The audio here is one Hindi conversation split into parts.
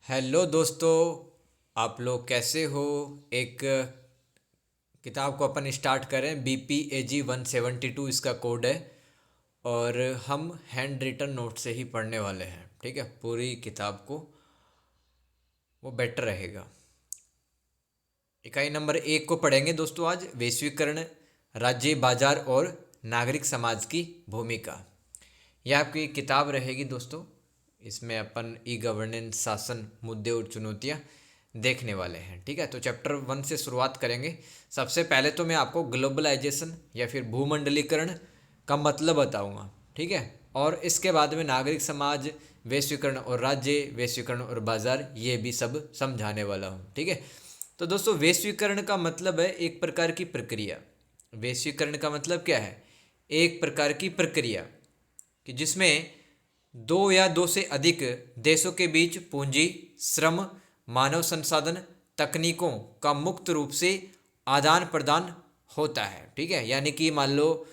हेलो दोस्तों, आप लोग कैसे हो। एक किताब को अपन स्टार्ट करें। BPAG 172 इसका कोड है और हम हैंड रिटन नोट से ही पढ़ने वाले हैं। ठीक है, पूरी किताब को, वो बेटर रहेगा। इकाई नंबर 1 को पढ़ेंगे दोस्तों आज। वैश्वीकरण, राज्य, बाजार और नागरिक समाज की भूमिका। यह आपकी किताब रहेगी दोस्तों। इसमें अपन ई गवर्नेंस, शासन, मुद्दे और चुनौतियाँ देखने वाले हैं। ठीक है, तो चैप्टर 1 से शुरुआत करेंगे। सबसे पहले तो मैं आपको ग्लोबलाइजेशन या फिर भूमंडलीकरण का मतलब बताऊंगा। ठीक है, और इसके बाद में नागरिक समाज, वैश्वीकरण और राज्य, वैश्वीकरण और बाजार, ये भी सब समझाने वाला हूँ। ठीक है, तो दोस्तों वैश्वीकरण का मतलब है एक प्रकार की प्रक्रिया। वैश्वीकरण का मतलब क्या है? एक प्रकार की प्रक्रिया कि जिसमें दो या दो से अधिक देशों के बीच पूंजी, श्रम, मानव संसाधन, तकनीकों का मुक्त रूप से आदान प्रदान होता है। ठीक है, यानी कि मान लो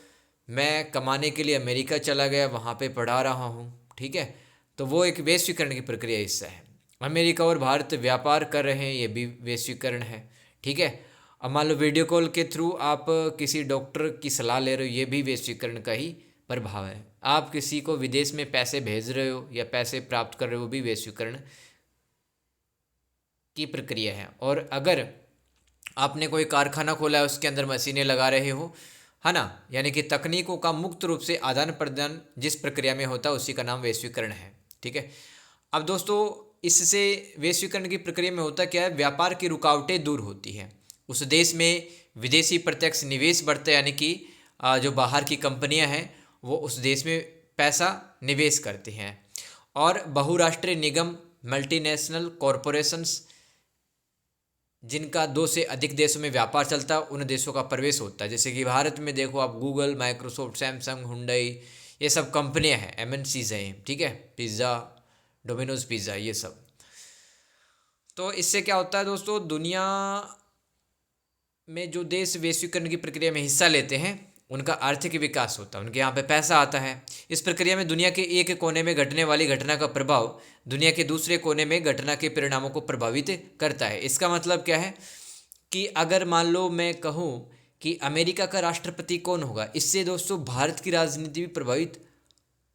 मैं कमाने के लिए अमेरिका चला गया, वहाँ पे पढ़ा रहा हूँ। ठीक है, तो वो एक वैश्वीकरण की प्रक्रिया हिस्सा है। अमेरिका और भारत व्यापार कर रहे हैं, ये भी वैश्वीकरण है। ठीक है, अब मान लो वीडियो कॉल के थ्रू आप किसी डॉक्टर की सलाह ले रहे हो, ये भी वैश्वीकरण का ही प्रभाव है। आप किसी को विदेश में पैसे भेज रहे हो या पैसे प्राप्त कर रहे हो, वो भी वैश्वीकरण की प्रक्रिया है। और अगर आपने कोई कारखाना खोला है, उसके अंदर मशीनें लगा रहे हो, है ना, यानी कि तकनीकों का मुक्त रूप से आदान प्रदान जिस प्रक्रिया में होता है उसी का नाम वैश्वीकरण है। ठीक है, अब दोस्तों इससे वैश्वीकरण की प्रक्रिया में होता क्या है? व्यापार की रुकावटें दूर होती हैं। उस देश में विदेशी प्रत्यक्ष निवेश बढ़ता है, यानी कि जो बाहर की कंपनियां हैं वो उस देश में पैसा निवेश करती हैं। और बहुराष्ट्रीय निगम, मल्टीनेशनल कॉरपोरेशंस, जिनका दो से अधिक देशों में व्यापार चलता है, उन देशों का प्रवेश होता है। जैसे कि भारत में देखो आप, गूगल, माइक्रोसॉफ्ट, सैमसंग, हुंडई, ये सब कंपनियां हैं, MNCs हैं। ठीक है, पिज़्ज़ा, डोमिनोज पिज़्ज़ा, ये सब। तो इससे क्या होता है दोस्तों, दुनिया में जो देश वैश्वीकरण की प्रक्रिया में हिस्सा लेते हैं उनका आर्थिक विकास होता है, उनके यहाँ पे पैसा आता है। इस प्रक्रिया में दुनिया के एक कोने में घटने वाली घटना का प्रभाव दुनिया के दूसरे कोने में घटना के परिणामों को प्रभावित करता है। इसका मतलब क्या है कि अगर मान लो मैं कहूँ कि अमेरिका का राष्ट्रपति कौन होगा, इससे दोस्तों भारत की राजनीति भी प्रभावित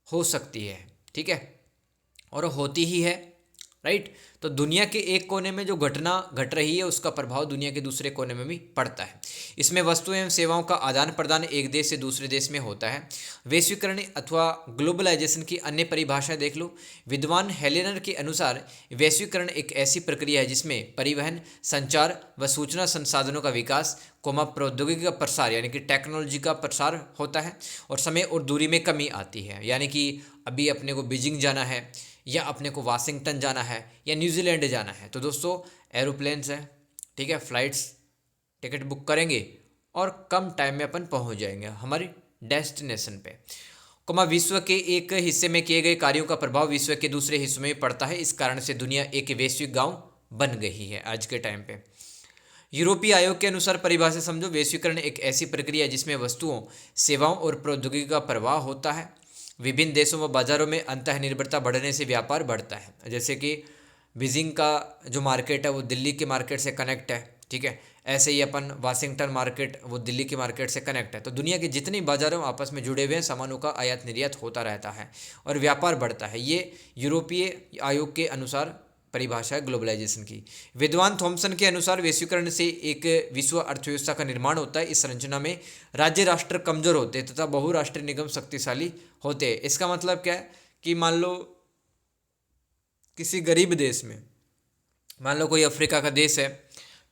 हो सकती है। ठीक है, और होती ही है। राइट, तो दुनिया के एक कोने में जो घटना घट रही है उसका प्रभाव दुनिया के दूसरे कोने में भी पड़ता है। इसमें वस्तुएं एवं सेवाओं का आदान प्रदान एक देश से दूसरे देश में होता है। वैश्वीकरण अथवा ग्लोबलाइजेशन की अन्य परिभाषा देख लो। विद्वान हेलेनर के अनुसार वैश्वीकरण एक ऐसी प्रक्रिया है जिसमें परिवहन, संचार व सूचना संसाधनों का विकास, प्रौद्योगिकी का प्रसार यानी कि टेक्नोलॉजी का प्रसार होता है, और समय और दूरी में कमी आती है। यानी कि अभी अपने को बीजिंग जाना है, या अपने को वाशिंगटन जाना है, या न्यूजीलैंड जाना है, तो दोस्तों एरोप्लेन्स हैं। ठीक है, फ्लाइट्स, टिकट बुक करेंगे और कम टाइम में अपन पहुंच जाएंगे हमारी डेस्टिनेशन पे। विश्व के एक हिस्से में किए गए कार्यों का प्रभाव विश्व के दूसरे हिस्सों में पड़ता है। इस कारण से दुनिया एक वैश्विक गांव बन गई है आज के टाइम पे। यूरोपीय आयोग के अनुसार परिभाषा समझो, वैश्वीकरण एक ऐसी प्रक्रिया है जिसमें वस्तुओं, सेवाओं और प्रौद्योगिकी का प्रवाह होता है। विभिन्न देशों व बाजारों में अंतःनिर्भरता बढ़ने से व्यापार बढ़ता है। जैसे कि बीजिंग का जो मार्केट है वो दिल्ली के मार्केट से कनेक्ट है। ठीक है, ऐसे ही अपन वाशिंगटन मार्केट वो दिल्ली के मार्केट से कनेक्ट है। तो दुनिया के जितने बाजारों आपस में जुड़े हुए हैं, सामानों का आयात निर्यात होता रहता है और व्यापार बढ़ता है। ये यूरोपीय आयोग के अनुसार परिभाषा है ग्लोबलाइजेशन की। विद्वान थॉमसन के अनुसार वैश्वीकरण से एक विश्व अर्थव्यवस्था का निर्माण होता है। इस संरचना में राज्य राष्ट्र कमजोर होते हैं तथा बहुराष्ट्रीय निगम शक्तिशाली होते हैं। इसका मतलब क्या है कि मान लो किसी गरीब देश में, मान लो कोई अफ्रीका का देश है,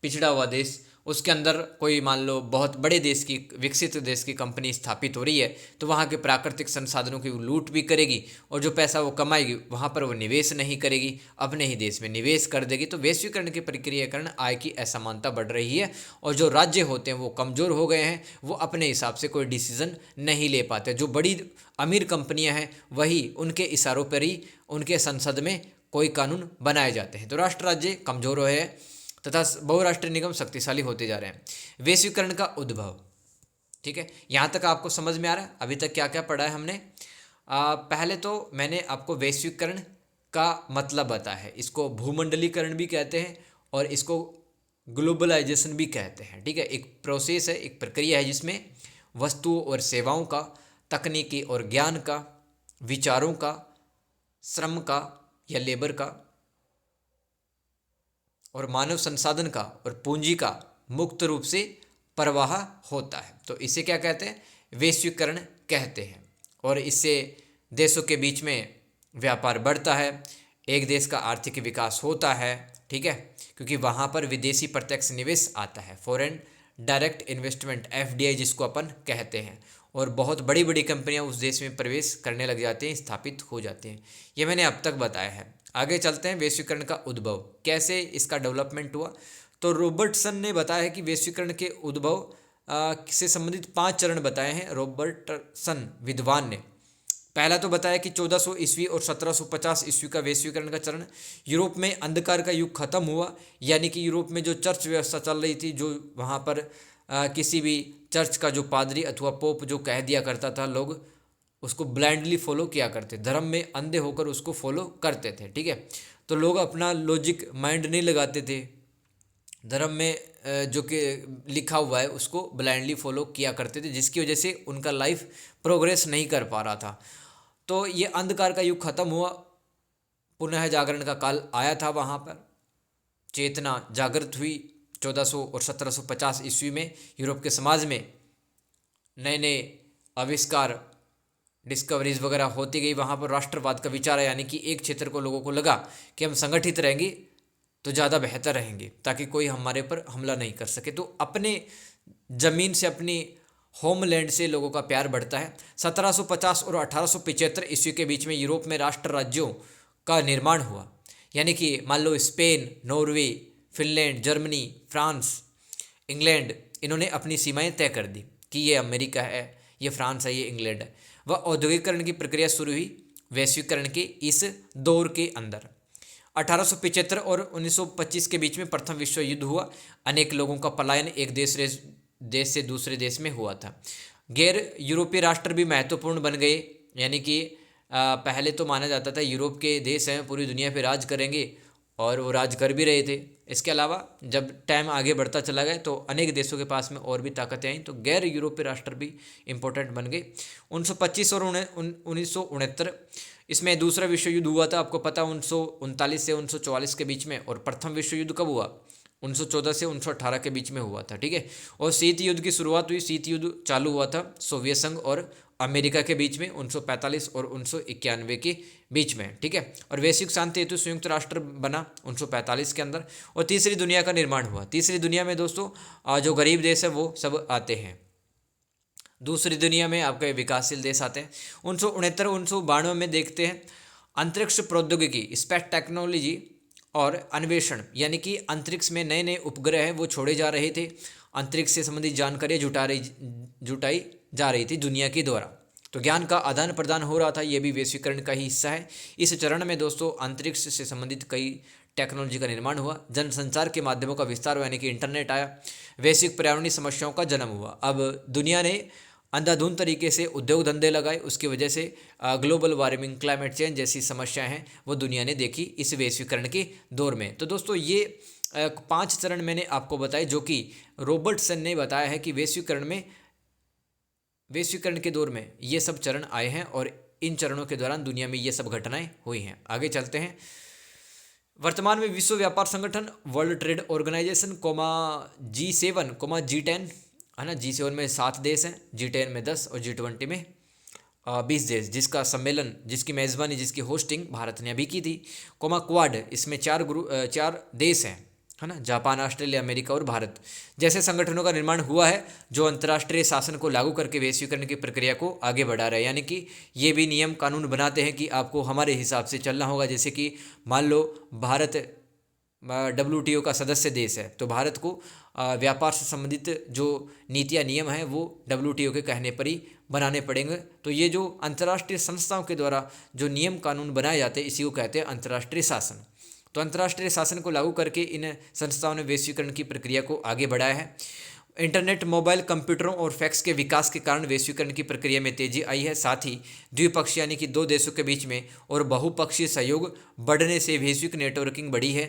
पिछड़ा हुआ देश, उसके अंदर कोई मान लो बहुत बड़े देश की, विकसित देश की कंपनी स्थापित हो रही है, तो वहाँ के प्राकृतिक संसाधनों की वो लूट भी करेगी और जो पैसा वो कमाएगी वहाँ पर वो निवेश नहीं करेगी, अपने ही देश में निवेश कर देगी। तो वैश्वीकरण की प्रक्रिया के कारण आय की असमानता बढ़ रही है और जो राज्य होते हैं वो कमज़ोर हो गए हैं, वो अपने हिसाब से कोई डिसीज़न नहीं ले पाते। जो बड़ी अमीर कंपनियाँ हैं वही उनके इशारों पर ही उनके संसद में कोई कानून बनाए जाते हैं। तो राष्ट्र राज्य कमज़ोर हुए हैं तथा बहुराष्ट्रीय निगम शक्तिशाली होते जा रहे हैं। वैश्वीकरण का उद्भव, ठीक है, यहाँ तक आपको समझ में आ रहा है? अभी तक क्या क्या पढ़ा है हमने? पहले तो मैंने आपको वैश्वीकरण का मतलब बताया है। इसको भूमंडलीकरण भी कहते हैं और इसको ग्लोबलाइजेशन भी कहते हैं। ठीक है, एक प्रोसेस है, एक प्रक्रिया है जिसमें वस्तुओं और सेवाओं का, तकनीकी और ज्ञान का, विचारों का, श्रम का या लेबर का और मानव संसाधन का और पूंजी का मुक्त रूप से प्रवाह होता है। तो इसे क्या कहते हैं? वैश्वीकरण कहते हैं। और इससे देशों के बीच में व्यापार बढ़ता है, एक देश का आर्थिक विकास होता है। ठीक है, क्योंकि वहाँ पर विदेशी प्रत्यक्ष निवेश आता है, फॉरेन डायरेक्ट इन्वेस्टमेंट, एफडीआई जिसको अपन कहते हैं, और बहुत बड़ी बड़ी कंपनियां उस देश में प्रवेश करने लग जाती हैं, स्थापित हो जाती हैं। ये मैंने अब तक बताया है। आगे चलते हैं, वैश्वीकरण का उद्भव, कैसे इसका डेवलपमेंट हुआ। तो रॉबर्टसन ने बताया है कि वैश्वीकरण के उद्भव से संबंधित 5 चरण बताए हैं रॉबर्टसन विद्वान ने। पहला तो बताया कि 1400 ईस्वी और 1750 ईस्वी का वैश्वीकरण का चरण। यूरोप में अंधकार का युग खत्म हुआ, यानी कि यूरोप में जो चर्च व्यवस्था चल रही थी, जो वहाँ पर किसी भी चर्च का जो पादरी अथवा पोप जो कह दिया करता था, लोग उसको ब्लाइंडली फॉलो किया करते, धर्म में अंधे होकर उसको फॉलो करते थे। ठीक है, तो लोग अपना लॉजिक माइंड नहीं लगाते थे, धर्म में जो कि लिखा हुआ है उसको ब्लाइंडली फॉलो किया करते थे, जिसकी वजह से उनका लाइफ प्रोग्रेस नहीं कर पा रहा था। तो ये अंधकार का युग खत्म हुआ, पुनः जागरण का काल आया था। वहाँ पर चेतना जागृत हुई 1400 और 1750 ईस्वी में। यूरोप के समाज में नए नए आविष्कार, डिस्कवरीज वगैरह होती गई। वहाँ पर राष्ट्रवाद का विचार है, यानी कि एक क्षेत्र को लोगों को लगा कि हम संगठित रहेंगे तो ज़्यादा बेहतर रहेंगे, ताकि कोई हमारे पर हमला नहीं कर सके। तो अपने ज़मीन से, अपनी होमलैंड से लोगों का प्यार बढ़ता है। 1750 और 1875 ईस्वी के बीच में यूरोप में राष्ट्र राज्यों का निर्माण हुआ, यानी कि मान लो Spain, Norway, Finland, Germany, France, England, इन्होंने अपनी सीमाएं तय कर दी कि ये अमेरिका है, ये फ्रांस है, ये इंग्लैंड है। वह औद्योगिकरण की प्रक्रिया शुरू हुई वैश्वीकरण के इस दौर के अंदर। 1875 और 1925 के बीच में प्रथम विश्व युद्ध हुआ। अनेक लोगों का पलायन एक देश से दूसरे देश में हुआ था। गैर यूरोपीय राष्ट्र भी महत्वपूर्ण बन गए, यानी कि पहले तो माना जाता था यूरोप के देश हैं पूरी दुनिया पे राज करेंगे, और वो राज कर भी रहे थे। इसके अलावा जब टाइम आगे बढ़ता चला गया तो अनेक देशों के पास में और भी ताकतें आई, तो गैर यूरोपीय राष्ट्र भी इम्पोर्टेंट बन गए। 1925 और 1969 इसमें दूसरा विश्व युद्ध हुआ था, आपको पता, 1939 से 1944 के बीच में। और प्रथम विश्व युद्ध कब हुआ? 1914 से 1918 के बीच में हुआ था। ठीक है, और शीत युद्ध की शुरुआत हुई, शीत युद्ध चालू हुआ था सोवियत संघ और अमेरिका के बीच में 1945 और 1991 के बीच में। ठीक है, और वैश्विक शांति हेतु संयुक्त राष्ट्र बना 1945 के अंदर। और तीसरी दुनिया का निर्माण हुआ। तीसरी दुनिया में दोस्तों जो गरीब देश है वो सब आते हैं, दूसरी दुनिया में आपके विकासशील देश आते हैं। 1969 1992 में देखते हैं अंतरिक्ष प्रौद्योगिकी, स्पेस टेक्नोलॉजी और अन्वेषण, यानी कि अंतरिक्ष में नए नए उपग्रह हैं वो छोड़े जा रहे थे, अंतरिक्ष से संबंधित जानकारी जुटाई जा रही थी दुनिया के द्वारा। तो ज्ञान का आदान प्रदान हो रहा था, ये भी वैश्वीकरण का ही हिस्सा है। इस चरण में दोस्तों अंतरिक्ष से संबंधित कई टेक्नोलॉजी का निर्माण हुआ, जनसंचार के माध्यमों का विस्तार हुआ, यानी कि इंटरनेट आया, वैश्विक पर्यावरणीय समस्याओं का जन्म हुआ। अब दुनिया ने अंधाधुंध तरीके से उद्योग धंधे लगाए, उसकी वजह से ग्लोबल वार्मिंग, क्लाइमेट चेंज जैसी समस्याएं हैं वो दुनिया ने देखी इस वैश्वीकरण के दौर में। तो दोस्तों ये 5 चरण मैंने आपको बताए, जो कि रॉबर्टसन ने बताया है कि वैश्वीकरण के दौर में ये सब चरण आए हैं और इन चरणों के दौरान दुनिया में ये सब घटनाएं हुई हैं। आगे चलते हैं। वर्तमान में विश्व व्यापार संगठन, world trade organisation, G7, G10 है ना, G7 में 7 देश हैं, G10 में 10 और G20 में 20 देश, जिसका सम्मेलन, जिसकी मेज़बानी, जिसकी होस्टिंग भारत ने अभी की थी। क्वाड, इसमें 4 देश हैं, है ना, जापान, ऑस्ट्रेलिया, अमेरिका और भारत। जैसे संगठनों का निर्माण हुआ है जो अंतर्राष्ट्रीय शासन को लागू करके वैश्वीकरण की प्रक्रिया को आगे बढ़ा रहा है, यानी कि ये भी नियम कानून बनाते हैं कि आपको हमारे हिसाब से चलना होगा। जैसे कि मान लो भारत WTO का सदस्य देश है, तो भारत को व्यापार से संबंधित जो नीतियाँ नियम हैं वो WTO के कहने पर ही बनाने पड़ेंगे। तो ये जो अंतर्राष्ट्रीय संस्थाओं के द्वारा जो नियम कानून बनाए जाते हैं, इसी को कहते हैं अंतर्राष्ट्रीय शासन। तो अंतर्राष्ट्रीय शासन को लागू करके इन संस्थाओं ने वैश्वीकरण की प्रक्रिया को आगे बढ़ाया है। इंटरनेट, मोबाइल, कंप्यूटरों और फैक्स के विकास के कारण वैश्वीकरण की प्रक्रिया में तेजी आई है। साथ ही द्विपक्षीय यानी कि दो देशों के बीच में और बहुपक्षीय सहयोग बढ़ने से वैश्विक नेटवर्किंग बढ़ी है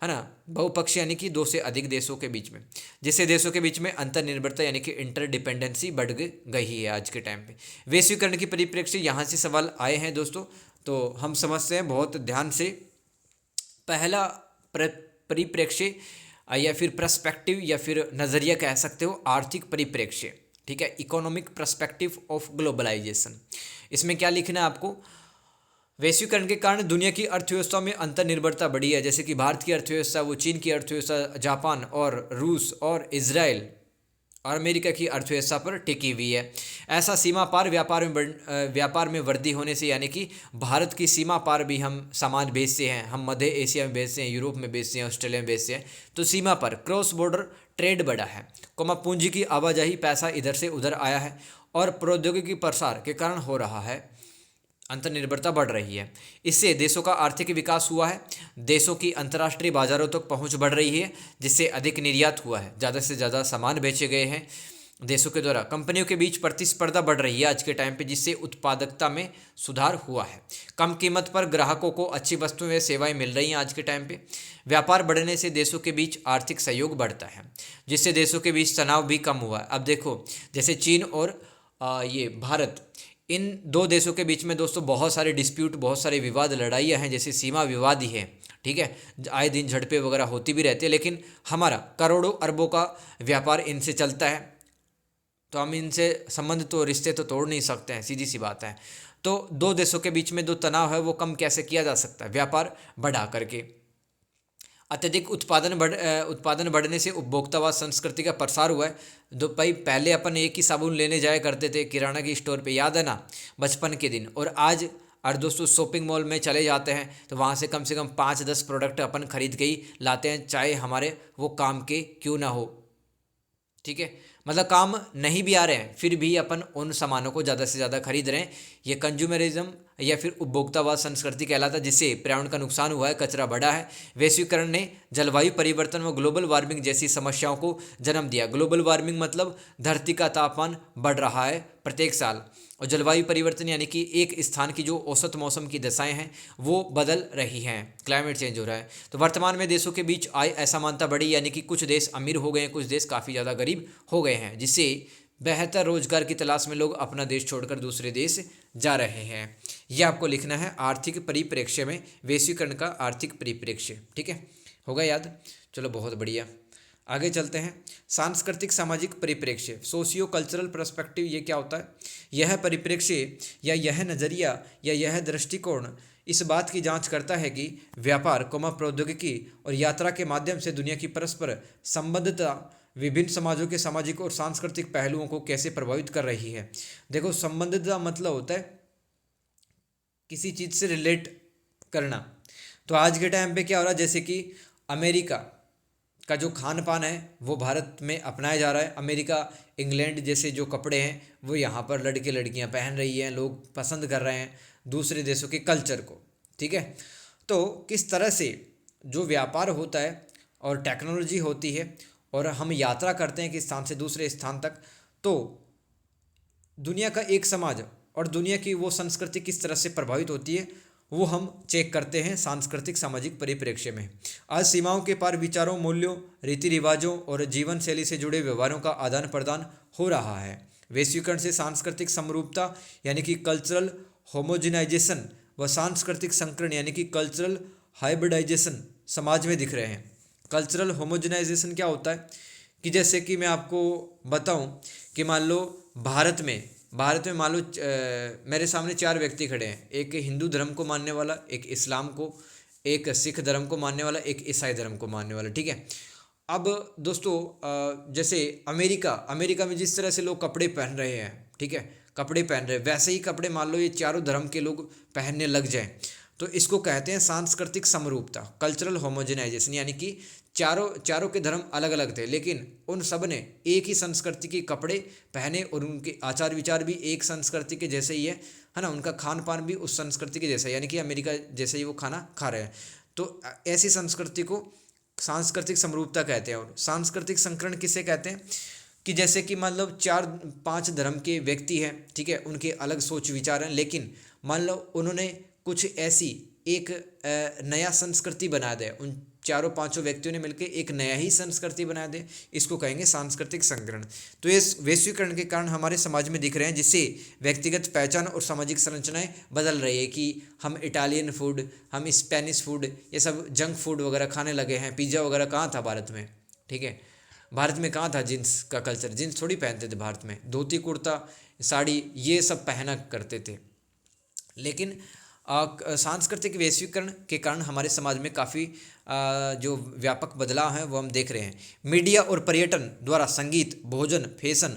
ना। बहुपक्षीय यानी कि दो से अधिक देशों के बीच में, जिससे देशों के बीच में अंतर्निर्भरता यानी कि इंटरडिपेंडेंसी बढ़ गई है आज के टाइम पे। वैश्वीकरण की परिप्रेक्ष्य यहाँ से सवाल आए हैं दोस्तों, तो हम समझते हैं बहुत ध्यान से। पहला परिप्रेक्ष्य या फिर पर्सपेक्टिव या फिर नज़रिया कह सकते हो, आर्थिक परिप्रेक्ष्य, ठीक है, इकोनॉमिक पर्सपेक्टिव ऑफ ग्लोबलाइजेशन। इसमें क्या लिखना है आपको, वैश्वीकरण के कारण दुनिया की अर्थव्यवस्था में अंतर्निर्भरता बढ़ी है, जैसे कि भारत की अर्थव्यवस्था, वो चीन की अर्थव्यवस्था, जापान और रूस और इजराइल और अमेरिका की अर्थव्यवस्था पर टिकी हुई है। ऐसा सीमा पार व्यापार में वृद्धि होने से, यानी कि भारत की सीमा पार भी हम सामान बेचते हैं, हम मध्य एशिया में बेचते हैं, यूरोप में बेचते हैं, ऑस्ट्रेलिया में बेचते हैं, तो सीमा पर क्रॉस बॉर्डर ट्रेड बढ़ा है, पूंजी की आवाजाही, पैसा इधर से उधर आया है और प्रौद्योगिकी प्रसार के कारण हो रहा है, अंतर्निर्भरता बढ़ रही है। इससे देशों का आर्थिक विकास हुआ है, देशों की अंतर्राष्ट्रीय बाजारों तक पहुंच बढ़ रही है, जिससे अधिक निर्यात हुआ है, ज़्यादा से ज़्यादा सामान बेचे गए हैं देशों के द्वारा। कंपनियों के बीच प्रतिस्पर्धा बढ़ रही है आज के टाइम पे, जिससे उत्पादकता में सुधार हुआ है। कम कीमत पर ग्राहकों को अच्छी वस्तुएं व सेवाएं मिल रही हैं आज के टाइम पे। व्यापार बढ़ने से देशों के बीच आर्थिक सहयोग बढ़ता है, जिससे देशों के बीच तनाव भी कम हुआ है। अब देखो, जैसे चीन और ये भारत, इन दो देशों के बीच में दोस्तों बहुत सारे डिस्प्यूट, बहुत सारे विवाद, लड़ाइयाँ हैं, जैसे सीमा विवाद ही है, ठीक है, आए दिन झड़पें वगैरह होती भी रहती है, लेकिन हमारा करोड़ों अरबों का व्यापार इनसे चलता है, तो हम इनसे संबंध तो, रिश्ते तो तोड़ नहीं सकते हैं, सीधी सी बात है। तो दो देशों के बीच में जो तनाव है वो कम कैसे किया जा सकता है, व्यापार बढ़ा करके। अत्यधिक उत्पादन बढ़ने से उपभोक्तावाद संस्कृति का प्रसार हुआ है। तो भाई पहले अपन एक ही साबुन लेने जाया करते थे किराना की स्टोर पे, याद है ना, बचपन के दिन, और आज और दोस्तों शॉपिंग मॉल में चले जाते हैं तो वहाँ से कम 5-10 प्रोडक्ट अपन खरीद के ही लाते हैं, चाहे हमारे वो काम के क्यों ना हो, ठीक है, मतलब काम नहीं भी आ रहे हैं फिर भी अपन उन सामानों को ज़्यादा से ज़्यादा खरीद रहे हैं। ये कंज्यूमरिज्म या फिर उपभोक्तावाद संस्कृति कहलाता है, जिससे पर्यावरण का नुकसान हुआ है, कचरा बढ़ा है। वैश्वीकरण ने जलवायु परिवर्तन व ग्लोबल वार्मिंग जैसी समस्याओं को जन्म दिया। ग्लोबल वार्मिंग मतलब धरती का तापमान बढ़ रहा है प्रत्येक साल, और जलवायु परिवर्तन यानी कि एक स्थान की जो औसत मौसम की दशाएं हैं वो बदल रही हैं, क्लाइमेट चेंज हो रहा है। तो वर्तमान में देशों के बीच आय असमानता बढ़ी, यानी कि कुछ देश अमीर हो गए हैं, कुछ देश काफ़ी ज़्यादा गरीब हो गए हैं, जिससे बेहतर रोजगार की तलाश में लोग अपना देश छोड़कर दूसरे देश जा रहे हैं। यह आपको लिखना है आर्थिक परिप्रेक्ष्य में, वैश्वीकरण का आर्थिक परिप्रेक्ष्य, ठीक है, होगा याद। चलो बहुत बढ़िया, आगे चलते हैं। सांस्कृतिक सामाजिक परिप्रेक्ष्य, सोशियो कल्चरल पर्सपेक्टिव, ये क्या होता है? यह परिप्रेक्ष्य या यह नज़रिया या यह दृष्टिकोण इस बात की जांच करता है कि व्यापार, प्रौद्योगिकी और यात्रा के माध्यम से दुनिया की परस्पर संबद्धता विभिन्न समाजों के सामाजिक और सांस्कृतिक पहलुओं को कैसे प्रभावित कर रही है। देखो, संबद्धता मतलब होता है किसी चीज़ से रिलेट करना। तो आज के टाइम पे क्या हो रहा है, जैसे कि अमेरिका का जो खान पान है वो भारत में अपनाया जा रहा है। अमेरिका, इंग्लैंड जैसे जो कपड़े हैं वो यहाँ पर लड़के लड़कियाँ पहन रही हैं, लोग पसंद कर रहे हैं दूसरे देशों के कल्चर को, ठीक है। तो किस तरह से जो व्यापार होता है और टेक्नोलॉजी होती है और हम यात्रा करते हैं किस स्थान से दूसरे स्थान तक, तो दुनिया का एक समाज और दुनिया की वो संस्कृति किस तरह से प्रभावित होती है वो हम चेक करते हैं सांस्कृतिक सामाजिक परिप्रेक्ष्य में। आज सीमाओं के पार विचारों, मूल्यों, रीति रिवाजों और जीवन शैली से जुड़े व्यवहारों का आदान प्रदान हो रहा है। वैश्वीकरण से सांस्कृतिक समरूपता यानी कि कल्चरल होमोजिनाइजेशन व सांस्कृतिक संकरण यानी कि कल्चरल हाइब्रिडाइजेशन समाज में दिख रहे हैं। कल्चरल होमोजिनाइजेशन क्या होता है कि जैसे कि मैं आपको बताऊं कि मान लो भारत में मान लो मेरे सामने 4 व्यक्ति खड़े हैं, एक हिंदू धर्म को मानने वाला, एक इस्लाम को, एक सिख धर्म को मानने वाला, एक ईसाई धर्म को मानने वाला, ठीक है। अब दोस्तों जैसे अमेरिका में जिस तरह से लोग कपड़े पहन रहे हैं, ठीक है, कपड़े पहन रहे हैं, वैसे ही कपड़े मान लो ये चारों धर्म के लोग पहनने लग जाएं, तो इसको कहते हैं सांस्कृतिक समरूपता, कल्चरल होमोजेनाइजेशन। यानी कि चारों के धर्म अलग अलग थे लेकिन उन सब ने एक ही संस्कृति के कपड़े पहने और उनके आचार विचार भी एक संस्कृति के जैसे ही है ना, उनका खान पान भी उस संस्कृति के जैसा, यानी कि अमेरिका जैसे ही वो खाना खा रहे हैं। तो ऐसी संस्कृति को सांस्कृतिक समरूपता कहते हैं। और सांस्कृतिक संकरण किसे कहते हैं कि जैसे कि मान लो 4-5 धर्म के व्यक्ति हैं, ठीक है, उनके अलग सोच विचार हैं, लेकिन मान लो उन्होंने कुछ ऐसी एक नया संस्कृति बना दिया, उन चारों पांचों व्यक्तियों ने मिलकर एक नया ही संस्कृति बना दे, इसको कहेंगे सांस्कृतिक संकरण। तो ये वैश्वीकरण के कारण हमारे समाज में दिख रहे हैं, जिससे व्यक्तिगत पहचान और सामाजिक संरचनाएं बदल रही है कि हम इटालियन फूड, हम स्पेनिश फूड, ये सब जंक फूड वगैरह खाने लगे हैं। पिज़्ज़ा वगैरह कहाँ था भारत में, ठीक है, भारत में कहाँ था जीन्स का कल्चर, जीन्स थोड़ी पहनते थे भारत में, धोती कुर्ता साड़ी ये सब पहना करते थे। लेकिन सांस्कृतिक वैश्वीकरण के कारण हमारे समाज में काफ़ी जो व्यापक बदलाव हैं वो हम देख रहे हैं। मीडिया और पर्यटन द्वारा संगीत, भोजन, फैशन,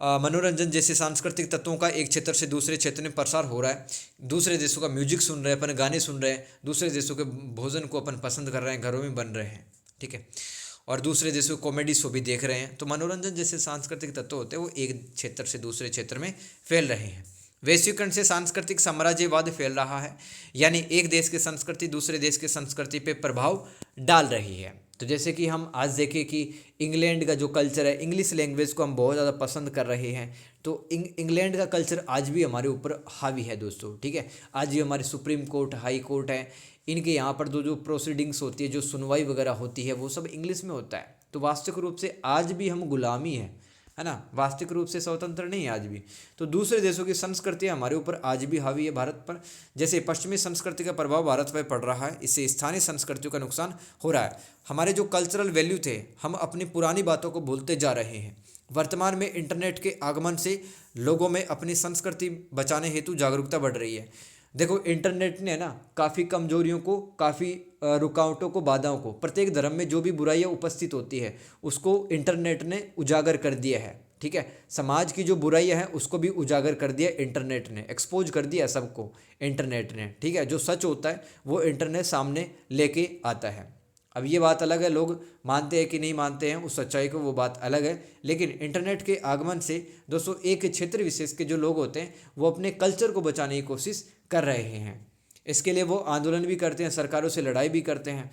मनोरंजन जैसे सांस्कृतिक तत्वों का एक क्षेत्र से दूसरे क्षेत्र में प्रसार हो रहा है। दूसरे देशों का म्यूजिक सुन रहे हैं, अपन गाने सुन रहे हैं, दूसरे देशों के भोजन को अपन पसंद कर रहे हैं, घरों में बन रहे हैं, ठीक है, और दूसरे देशों कॉमेडी शो भी देख रहे हैं। तो मनोरंजन जैसे सांस्कृतिक तत्व होते हैं वो एक क्षेत्र से दूसरे क्षेत्र में फैल रहे हैं। वैश्वीकरण से सांस्कृतिक साम्राज्यवाद फैल रहा है, यानी एक देश की संस्कृति दूसरे देश की संस्कृति पे प्रभाव डाल रही है। तो जैसे कि हम आज देखें कि इंग्लैंड का जो कल्चर है, इंग्लिश लैंग्वेज को हम बहुत ज़्यादा पसंद कर रहे हैं, तो इंग्लैंड का कल्चर आज भी हमारे ऊपर हावी है दोस्तों, ठीक है। आज भी हमारे सुप्रीम कोर्ट, हाई कोर्ट है, इनके यहाँ पर जो प्रोसीडिंग्स होती है, जो सुनवाई वगैरह होती है, वो सब इंग्लिश में होता है। तो वास्तविक रूप से आज भी हम गुलामी है ना, वास्तविक रूप से स्वतंत्र नहीं है आज भी। तो दूसरे देशों की संस्कृति हमारे ऊपर आज भी हावी है भारत पर। जैसे पश्चिमी संस्कृति का प्रभाव भारत पर पड़ रहा है, इससे स्थानीय संस्कृतियों का नुकसान हो रहा है। हमारे जो कल्चरल वैल्यू थे, हम अपनी पुरानी बातों को भूलते जा रहे हैं। वर्तमान में इंटरनेट के आगमन से लोगों में अपनी संस्कृति बचाने हेतु जागरूकता बढ़ रही है। देखो, इंटरनेट ने ना काफ़ी कमजोरियों को, काफ़ी रुकावटों को, बाधाओं को, प्रत्येक धर्म में जो भी बुराइयां उपस्थित होती है उसको इंटरनेट ने उजागर कर दिया है, ठीक है। समाज की जो बुराइयां हैं उसको भी उजागर कर दिया इंटरनेट ने, एक्सपोज कर दिया सबको इंटरनेट ने, ठीक है। जो सच होता है वो इंटरनेट सामने लेके आता है। अब ये बात अलग है, लोग मानते हैं कि नहीं मानते हैं उस सच्चाई को, वो बात अलग है। लेकिन इंटरनेट के आगमन से दोस्तों एक क्षेत्र विशेष के जो लोग होते हैं वो अपने कल्चर को बचाने की कोशिश कर रहे हैं। इसके लिए वो आंदोलन भी करते हैं, सरकारों से लड़ाई भी करते हैं।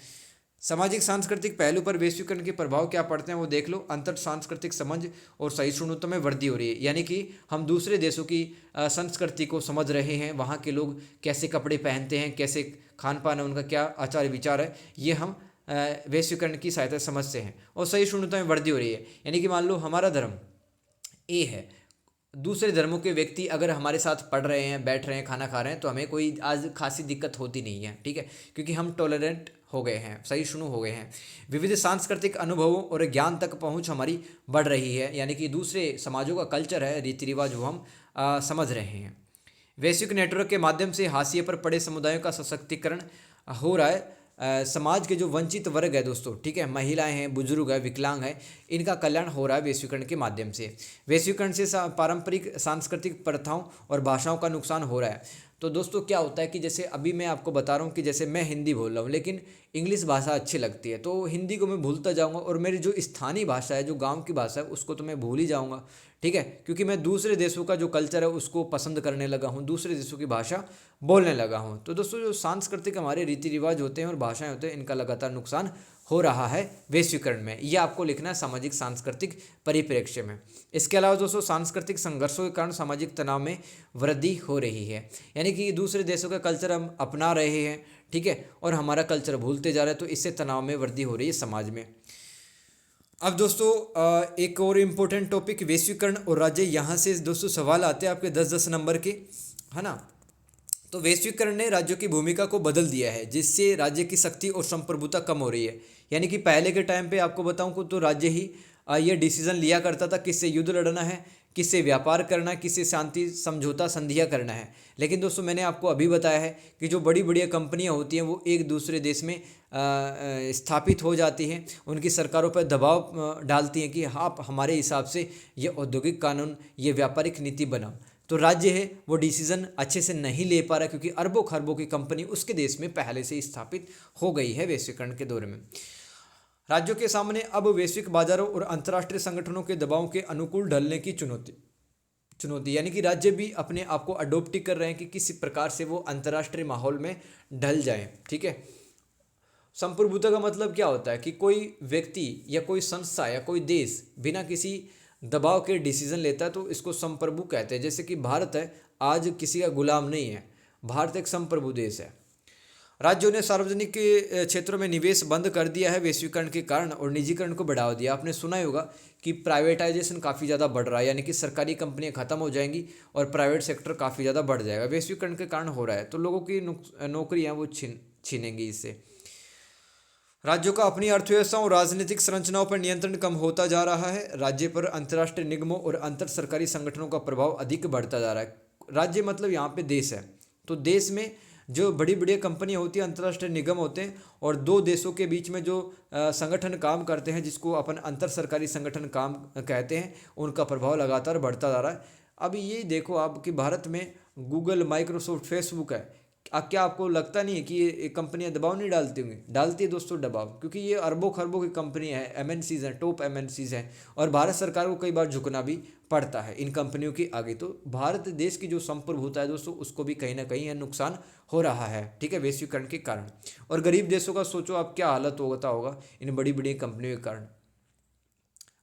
सामाजिक सांस्कृतिक पहलू पर वैश्वीकरण के प्रभाव क्या पड़ते हैं वो देख लो। अंतर सांस्कृतिक समझ और सहिष्णुता में वृद्धि हो रही है, यानी कि हम दूसरे देशों की संस्कृति को समझ रहे हैं, वहाँ के लोग कैसे कपड़े पहनते हैं, कैसे खान पान है उनका, क्या आचार विचार है, ये हम वैश्वीकरण की सहायता से समझते हैं। और सहिष्णुता में वृद्धि हो रही है, यानी कि मान लो हमारा धर्म ए है, दूसरे धर्मों के व्यक्ति अगर हमारे साथ पढ़ रहे हैं, बैठ रहे हैं, खाना खा रहे हैं, तो हमें कोई आज खासी दिक्कत होती नहीं है, ठीक है, क्योंकि हम टॉलरेंट हो गए हैं, सहिष्णु हो गए हैं। विविध सांस्कृतिक अनुभवों और ज्ञान तक पहुंच हमारी बढ़ रही है, यानी कि दूसरे समाजों का कल्चर है, रीति रिवाज, वो हम समझ रहे हैं। वैश्विक नेटवर्क के माध्यम से हाशिए पर पड़े समुदायों का सशक्तिकरण हो रहा है। समाज के जो वंचित वर्ग है दोस्तों, ठीक है, महिलाएं हैं, बुजुर्ग है, विकलांग है, इनका कल्याण हो रहा है वैश्वीकरण के माध्यम से। वैश्वीकरण से पारंपरिक सांस्कृतिक प्रथाओं और भाषाओं का नुकसान हो रहा है। तो दोस्तों क्या होता है कि जैसे अभी मैं आपको बता रहा हूँ कि जैसे मैं हिंदी बोल रहा हूँ, लेकिन इंग्लिश भाषा अच्छी लगती है, तो हिंदी को मैं भूलता जाऊँगा, और मेरी जो स्थानीय भाषा है, जो गाँव की भाषा है, उसको तो मैं भूल ही जाऊँगा, ठीक है, क्योंकि मैं दूसरे देशों का जो कल्चर है उसको पसंद करने लगा हूँ, दूसरे देशों की भाषा बोलने लगा हूँ। तो दोस्तों जो सांस्कृतिक हमारे रीति रिवाज होते हैं और भाषाएं होते हैं, इनका लगातार नुकसान हो रहा है वैश्वीकरण में। यह आपको लिखना है सामाजिक सांस्कृतिक परिप्रेक्ष्य में। इसके अलावा दोस्तों सांस्कृतिक संघर्षों के कारण सामाजिक तनाव में वृद्धि हो रही है, यानी कि दूसरे देशों का कल्चर हम अपना रहे हैं, ठीक है, और हमारा कल्चर भूलते जा रहे हैं, तो इससे तनाव में वृद्धि हो रही है समाज में। अब दोस्तों एक और इम्पोर्टेंट टॉपिक वैश्वीकरण और राज्य, यहाँ से दोस्तों सवाल आते हैं आपके 10-10 नंबर के, है ना। तो वैश्वीकरण ने राज्यों की भूमिका को बदल दिया है, जिससे राज्य की शक्ति और संप्रभुता कम हो रही है। यानी कि पहले के टाइम पे आपको बताऊं तो राज्य ही ये डिसीजन लिया करता था किससे युद्ध लड़ना है, किससे व्यापार करना है, किससे शांति समझौता संधियाँ करना है। लेकिन दोस्तों मैंने आपको अभी बताया है कि जो बड़ी बड़ी कंपनियां होती हैं वो एक दूसरे देश में स्थापित हो जाती हैं, उनकी सरकारों पर दबाव डालती हैं कि आप हमारे हिसाब से ये औद्योगिक कानून, ये व्यापारिक नीति बनाओ। तो राज्य है वो डिसीजन अच्छे से नहीं ले पा रहा, क्योंकि अरबों खरबों की कंपनी उसके देश में पहले से स्थापित हो गई है वैश्वीकरण के दौर में। राज्यों के सामने अब वैश्विक बाजारों और अंतर्राष्ट्रीय संगठनों के दबाव के अनुकूल ढलने की चुनौती, यानी कि राज्य भी अपने आप को अडोप्ट कर रहे हैं कि किस प्रकार से वो अंतर्राष्ट्रीय माहौल में ढल जाएं, ठीक है। संप्रभुता का मतलब क्या होता है कि कोई व्यक्ति या कोई संस्था या कोई देश बिना किसी दबाव के डिसीजन लेता है तो इसको संप्रभु कहते हैं। जैसे कि भारत है, आज किसी का गुलाम नहीं है, भारत एक संप्रभु देश है। राज्यों ने सार्वजनिक के क्षेत्रों में निवेश बंद कर दिया है वैश्वीकरण के कारण और निजीकरण को बढ़ावा दिया। आपने सुना ही होगा कि प्राइवेटाइजेशन काफ़ी ज़्यादा बढ़ रहा है, यानी कि सरकारी कंपनियां खत्म हो जाएंगी और प्राइवेट सेक्टर काफ़ी ज़्यादा बढ़ जाएगा। वैश्वीकरण के कारण हो रहा है, तो लोगों की नौकरियां वो छीनेंगी इससे। राज्यों का अपनी अर्थव्यवस्था और राजनीतिक संरचनाओं पर नियंत्रण कम होता जा रहा है। राज्य पर अंतर्राष्ट्रीय निगमों और अंतर सरकारी संगठनों का प्रभाव अधिक बढ़ता जा रहा है। राज्य मतलब यहाँ पे देश है, तो देश में जो बड़ी बड़ी कंपनियां होती हैं, अंतर्राष्ट्रीय निगम होते हैं, और दो देशों के बीच में जो संगठन काम करते हैं, जिसको अपन अंतर सरकारी संगठन काम कहते हैं, उनका प्रभाव लगातार बढ़ता जा रहा है। अब ये देखो आप कि भारत में गूगल, माइक्रोसॉफ्ट, फेसबुक है। क्या आपको लगता नहीं है कि ये कंपनियां दबाव नहीं डालती होंगी? डालती है दोस्तों दबाव, क्योंकि ये अरबों खरबों की कंपनी है, एमएनसीज हैं, टॉप एमएनसीज हैं, और भारत सरकार को कई बार झुकना भी पड़ता है इन कंपनियों की आगे। तो भारत देश की जो संप्रभुता है दोस्तों, उसको भी कहीं ना कहीं यह नुकसान हो रहा है, ठीक है, वैश्वीकरण के कारण। और गरीब देशों का सोचो आप क्या हालत होता होगा इन बड़ी बड़ी कंपनियों के कारण।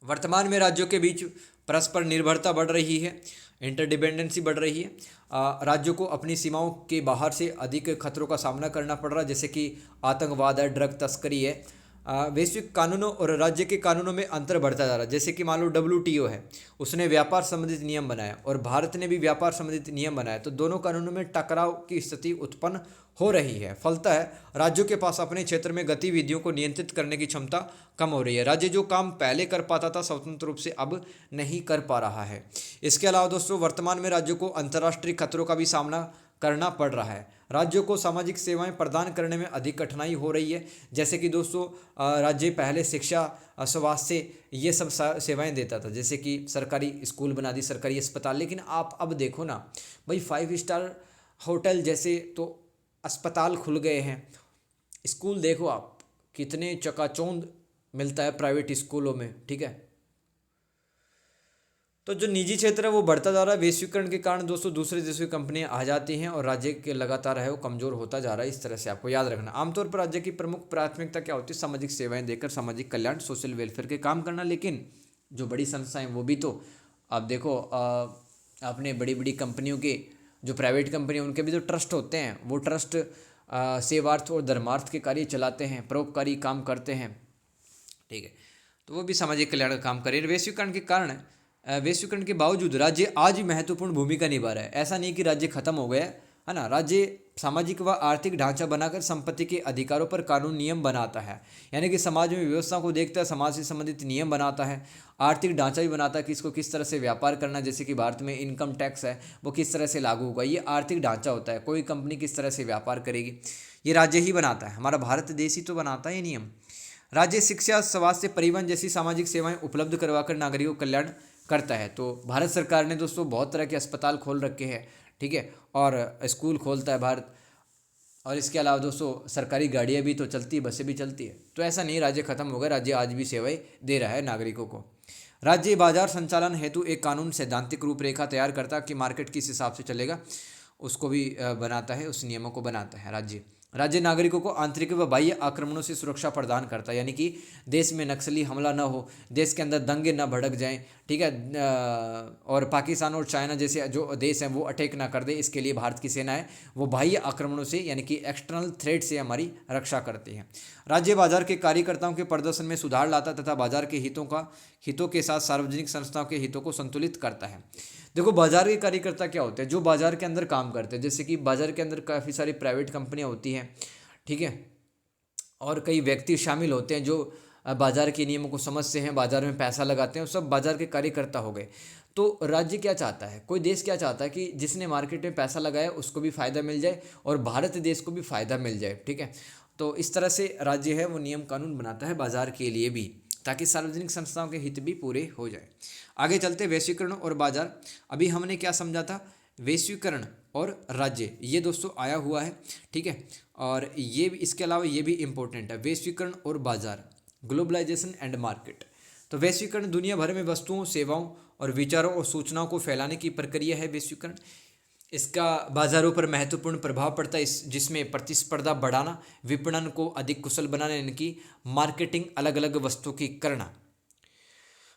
वर्तमान में राज्यों के बीच परस्पर निर्भरता बढ़ रही है, इंटरडिपेंडेंसी बढ़ रही है। राज्यों को अपनी सीमाओं के बाहर से अधिक खतरों का सामना करना पड़ रहा है, जैसे कि आतंकवाद है, ड्रग तस्करी है। वैश्विक कानूनों और राज्य के कानूनों में अंतर बढ़ता जा रहा है। जैसे कि मान लो WTO है, उसने व्यापार संबंधित नियम बनाया और भारत ने भी व्यापार संबंधित नियम बनाया, तो दोनों कानूनों में टकराव की स्थिति उत्पन्न हो रही है। फलता है राज्यों के पास अपने क्षेत्र में गतिविधियों को नियंत्रित करने की क्षमता कम हो रही है। राज्य जो काम पहले कर पाता था स्वतंत्र रूप से, अब नहीं कर पा रहा है। इसके अलावा दोस्तों, वर्तमान में राज्यों को अंतर्राष्ट्रीय खतरों का भी सामना करना पड़ रहा है। राज्यों को सामाजिक सेवाएं प्रदान करने में अधिक कठिनाई हो रही है। जैसे कि दोस्तों, राज्य पहले शिक्षा, स्वास्थ्य, ये सब सेवाएं देता था, जैसे कि सरकारी स्कूल बना दी, सरकारी अस्पताल। लेकिन आप अब देखो ना भाई, 5 स्टार होटल जैसे तो अस्पताल खुल गए हैं। स्कूल देखो आप, कितने चकाचौंध मिलता है प्राइवेट स्कूलों में, ठीक है। तो जो निजी क्षेत्र है वो बढ़ता जा रहा है। वैश्वीकरण के कारण दोस्तों दूसरे देशों की कंपनियां आ जाती हैं और राज्य के लगातार है वो कमजोर होता जा रहा है। इस तरह से आपको याद रखना। आमतौर पर राज्य की प्रमुख प्राथमिकता क्या होती है? सामाजिक सेवाएं देकर सामाजिक कल्याण, सोशल वेलफेयर के काम करना। लेकिन जो बड़ी संस्थाएं वो भी तो आप देखो, अपने बड़ी बड़ी कंपनियों के, जो प्राइवेट कंपनी उनके भी तो ट्रस्ट होते हैं। वो ट्रस्ट सेवार्थ और धर्मार्थ के कार्य चलाते हैं, परोपकारी काम करते हैं, ठीक है। तो वो भी सामाजिक कल्याण का काम करें। वैश्वीकरण के कारण, वैश्वीकरण के बावजूद राज्य आज भी महत्वपूर्ण भूमिका निभा रहा है। ऐसा नहीं कि राज्य खत्म हो गया है ना। राज्य सामाजिक व आर्थिक ढांचा बनाकर संपत्ति के अधिकारों पर कानून नियम बनाता है, यानी कि समाज में व्यवस्था को देखता है, समाज से संबंधित नियम बनाता है, आर्थिक ढांचा भी बनाता है कि इसको किस तरह से व्यापार करना। जैसे कि भारत में इनकम टैक्स है, वो किस तरह से लागू होगा, ये आर्थिक ढांचा होता है। कोई कंपनी किस तरह से व्यापार करेगी, ये राज्य ही बनाता है। हमारा भारत देश ही तो बनाता है ये नियम। राज्य शिक्षा, स्वास्थ्य, परिवहन जैसी सामाजिक सेवाएं उपलब्ध करवाकर नागरिकों का कल्याण करता है। तो भारत सरकार ने दोस्तों बहुत तरह के अस्पताल खोल रखे हैं, ठीक है, और स्कूल खोलता है भारत। और इसके अलावा दोस्तों सरकारी गाड़ियाँ भी तो चलती है, बसें भी चलती है। तो ऐसा नहीं राज्य खत्म हो गया, राज्य आज भी सेवाएं दे रहा है नागरिकों को। राज्य बाजार संचालन हेतु एक कानून सैद्धांतिक रूपरेखा तैयार करता है कि मार्केट किस हिसाब से चलेगा, उसको भी बनाता है, उस नियमों को बनाता है राज्य। राज्य नागरिकों को आंतरिक व बाह्य आक्रमणों से सुरक्षा प्रदान करता है, यानी कि देश में नक्सली हमला न हो, देश के अंदर दंगे न भड़क जाएं, ठीक है, और पाकिस्तान और चाइना जैसे जो देश हैं वो अटैक ना कर दे। इसके लिए भारत की सेना है वो बाह्य आक्रमणों से, यानी कि एक्सटर्नल थ्रेट से हमारी रक्षा करती है। राज्य बाजार के कार्यकर्ताओं के प्रदर्शन में सुधार लाता तथा बाजार के हितों के साथ सार्वजनिक संस्थाओं के हितों को संतुलित करता है। देखो, बाजार के कार्यकर्ता क्या होते हैं? जो बाजार के अंदर काम करते हैं। जैसे कि बाजार के अंदर काफ़ी सारी प्राइवेट कंपनियां होती हैं, ठीक है, और कई व्यक्ति शामिल होते हैं जो बाजार के नियमों को समझते हैं, बाजार में पैसा लगाते हैं, सब बाजार के कार्यकर्ता हो गए। तो राज्य क्या चाहता है, कोई देश क्या चाहता है कि जिसने मार्केट में पैसा लगाया उसको भी फ़ायदा मिल जाए और भारत देश को भी फ़ायदा मिल जाए, ठीक है। तो इस तरह से राज्य है वो नियम कानून बनाता है बाजार के लिए भी, ताकि सार्वजनिक संस्थाओं के हित भी पूरे हो जाए। आगे चलते, वैश्वीकरण और बाजार। अभी हमने क्या समझा था? वैश्वीकरण और राज्य, ये दोस्तों आया हुआ है, ठीक है। और ये इसके अलावा ये भी इम्पोर्टेंट है, वैश्वीकरण और बाजार, ग्लोबलाइजेशन एंड मार्केट। तो वैश्वीकरण दुनिया भर में वस्तुओं, सेवाओं और विचारों और सूचनाओं को फैलाने की प्रक्रिया है वैश्वीकरण। इसका बाजारों पर महत्वपूर्ण प्रभाव पड़ता है, जिसमें प्रतिस्पर्धा बढ़ाना, विपणन को अधिक कुशल बनाना, यानी कि मार्केटिंग, अलग अलग वस्तुओं की करना।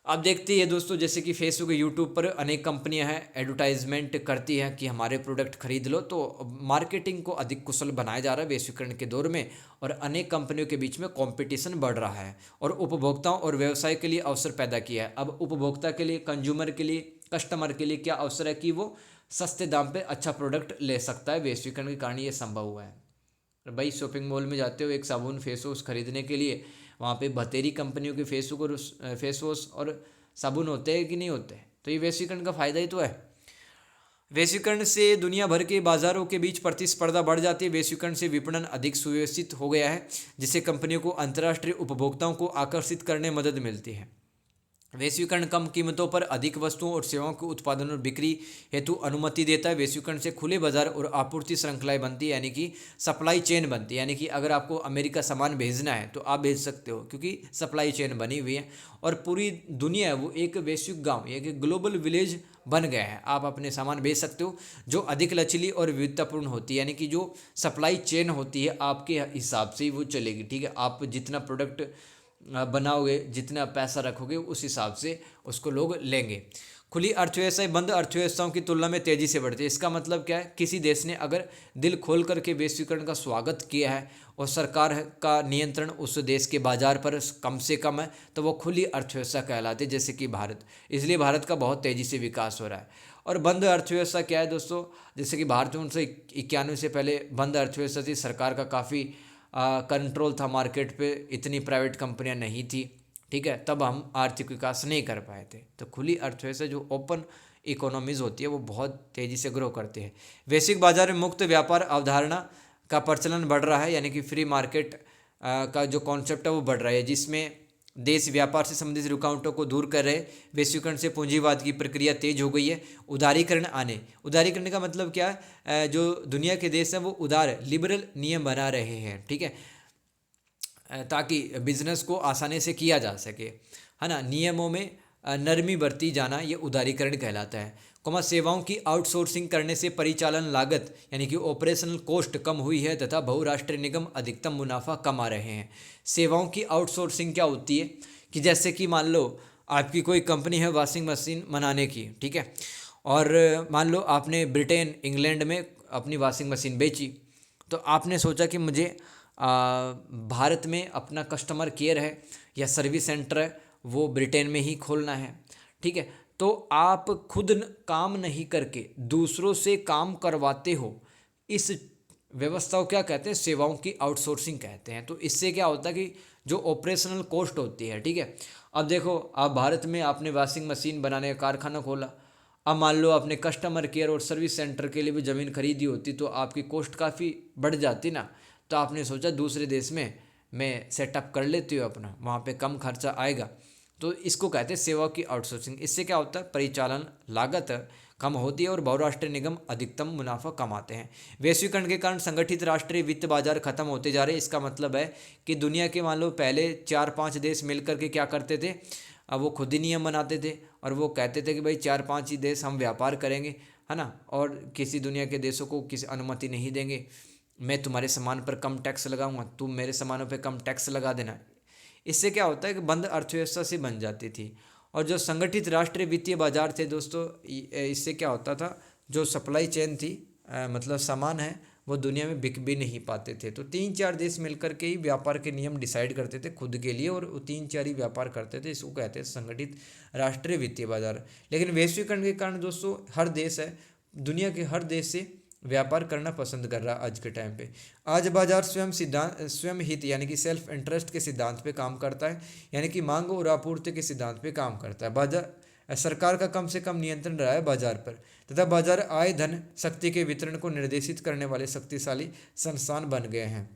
आप देखते ही है दोस्तों, जैसे कि फेसबुक यूट्यूब पर अनेक कंपनियां हैं एडवर्टाइजमेंट करती हैं कि हमारे प्रोडक्ट खरीद लो, तो मार्केटिंग को अधिक कुशल बनाया जा रहा है वैश्वीकरण के दौर में, और अनेक कंपनियों के बीच में कंपटीशन बढ़ रहा है और उपभोक्ताओं और व्यवसाय के लिए अवसर पैदा किया है। अब उपभोक्ता के लिए, कंज्यूमर के लिए, कस्टमर के लिए क्या अवसर है कि वो सस्ते दाम पर अच्छा प्रोडक्ट ले सकता है। वैश्वीकरण के कारण ये संभव हुआ है। भाई शॉपिंग मॉल में जाते हो एक साबुन फेस वॉश खरीदने के लिए, वहाँ पे बतेरी कंपनियों के फेस वॉश और साबुन होते हैं कि नहीं होते, तो ये वैश्वीकरण का फ़ायदा ही तो है। वैश्वीकरण से दुनिया भर के बाज़ारों के बीच प्रतिस्पर्धा बढ़ जाती है। वैश्वीकरण से विपणन अधिक सुव्यवस्थित हो गया है, जिससे कंपनियों को अंतर्राष्ट्रीय उपभोक्ताओं को आकर्षित करने में मदद मिलती है। वैश्वीकरण कम कीमतों पर अधिक वस्तुओं और सेवाओं के उत्पादन और बिक्री हेतु अनुमति देता है। वैश्वीकरण से खुले बाजार और आपूर्ति श्रृंखलाएं बनती है, यानी कि सप्लाई चेन बनती है। यानी कि अगर आपको अमेरिका सामान भेजना है तो आप भेज सकते हो, क्योंकि सप्लाई चेन बनी हुई है और पूरी दुनिया है वो एक वैश्विक गांव, एक ग्लोबल विलेज बन गया है। आप अपने सामान भेज सकते हो जो अधिक लचीली और विविधतापूर्ण होती है, यानी कि जो सप्लाई चेन होती है आपके हिसाब से ही वो चलेगी। ठीक है, आप जितना प्रोडक्ट बनाओगे, जितना पैसा रखोगे, उस हिसाब से उसको लोग लेंगे। खुली अर्थव्यवस्था बंद अर्थव्यवस्थाओं की तुलना में तेज़ी से बढ़ती है। इसका मतलब क्या है, किसी देश ने अगर दिल खोल करके वैश्वीकरण का स्वागत किया है और सरकार का नियंत्रण उस देश के बाज़ार पर कम से कम है, तो वो खुली अर्थव्यवस्था कहलाती है, जैसे कि भारत। इसलिए भारत का बहुत तेज़ी से विकास हो रहा है। और बंद अर्थव्यवस्था क्या है दोस्तों, जैसे कि भारत में 1991 से पहले बंद अर्थव्यवस्था थी, सरकार का काफ़ी कंट्रोल था मार्केट पे, इतनी प्राइवेट कंपनियां नहीं थी। ठीक है, तब हम आर्थिक विकास नहीं कर पाए थे। तो खुली अर्थव्यवस्था जो ओपन इकोनॉमीज होती है वो बहुत तेज़ी से ग्रो करती है। वैश्विक बाजार में मुक्त व्यापार अवधारणा का प्रचलन बढ़ रहा है, यानी कि फ्री मार्केट का जो कॉन्सेप्ट है वो बढ़ रहा है, जिसमें देश व्यापार से संबंधित रुकावटों को दूर कर रहे। वैश्वीकरण से पूंजीवाद की प्रक्रिया तेज हो गई है। उदारीकरण का मतलब क्या है, जो दुनिया के देश हैं वो उदार लिबरल नियम बना रहे हैं। ठीक है, ताकि बिजनेस को आसानी से किया जा सके, है ना। नियमों में नरमी बरती जाना ये उदारीकरण कहलाता है। सेवाओं की आउटसोर्सिंग करने से परिचालन लागत यानी कि ऑपरेशनल कॉस्ट कम हुई है तथा बहुराष्ट्रीय निगम अधिकतम मुनाफा कमा रहे हैं। सेवाओं की आउटसोर्सिंग क्या होती है कि जैसे कि मान लो आपकी कोई कंपनी है वॉशिंग मशीन बनाने की, ठीक है, और मान लो आपने ब्रिटेन इंग्लैंड में अपनी वॉशिंग मशीन बेची, तो आपने सोचा कि मुझे भारत में अपना कस्टमर केयर है या सर्विस सेंटर है वो ब्रिटेन में ही खोलना है। ठीक है, तो आप खुद काम नहीं करके दूसरों से काम करवाते हो। इस व्यवस्था को क्या कहते हैं, सेवाओं की आउटसोर्सिंग कहते हैं। तो इससे क्या होता है कि जो ऑपरेशनल कॉस्ट होती है, ठीक है, अब देखो आप भारत में आपने वॉशिंग मशीन बनाने का कारखाना खोला, अब मान लो आपने कस्टमर केयर और सर्विस सेंटर के लिए भी ज़मीन खरीदी होती तो आपकी कॉस्ट काफ़ी बढ़ जाती ना। तो आपने सोचा दूसरे देश में मैं सेटअप कर लेती हूँ अपना, वहाँ पे कम खर्चा आएगा। तो इसको कहते हैं सेवा की आउटसोर्सिंग। इससे क्या होता है, परिचालन लागत कम होती है और बहुराष्ट्रीय निगम अधिकतम मुनाफा कमाते हैं। वैश्वीकरण के कारण संगठित राष्ट्रीय वित्त बाजार खत्म होते जा रहे हैं। इसका मतलब है कि दुनिया के मान लो पहले 4-5 देश मिलकर के क्या करते थे, अब वो खुद ही नियम बनाते थे और वो कहते थे कि भाई 4-5 ही देश हम व्यापार करेंगे, है ना, और किसी दुनिया के देशों को किसी अनुमति नहीं देंगे। मैं तुम्हारे सामान पर कम टैक्स लगाऊंगा, तुम मेरे सामानों पर कम टैक्स लगा देना। इससे क्या होता है कि बंद अर्थव्यवस्था से बन जाती थी। और जो संगठित राष्ट्रीय वित्तीय बाजार थे दोस्तों, इससे क्या होता था, जो सप्लाई चेन थी, मतलब सामान है वो दुनिया में बिक भी नहीं पाते थे। तो 3-4 देश मिलकर के ही व्यापार के नियम डिसाइड करते थे खुद के लिए और 3-4 ही व्यापार करते थे। इसको कहते हैं संगठित राष्ट्रीय वित्तीय बाजार। लेकिन वैश्वीकरण के कारण दोस्तों हर देश है, दुनिया के हर देश से व्यापार करना पसंद कर रहा है आज के टाइम पे। आज बाजार स्वयं हित यानी कि सेल्फ इंटरेस्ट के सिद्धांत पे काम करता है, यानी कि मांग और आपूर्ति के सिद्धांत पे काम करता है। बाजार सरकार का कम से कम नियंत्रण रहा है बाजार पर, तथा बाजार आय धन शक्ति के वितरण को निर्देशित करने वाले शक्तिशाली संस्थान बन गए हैं।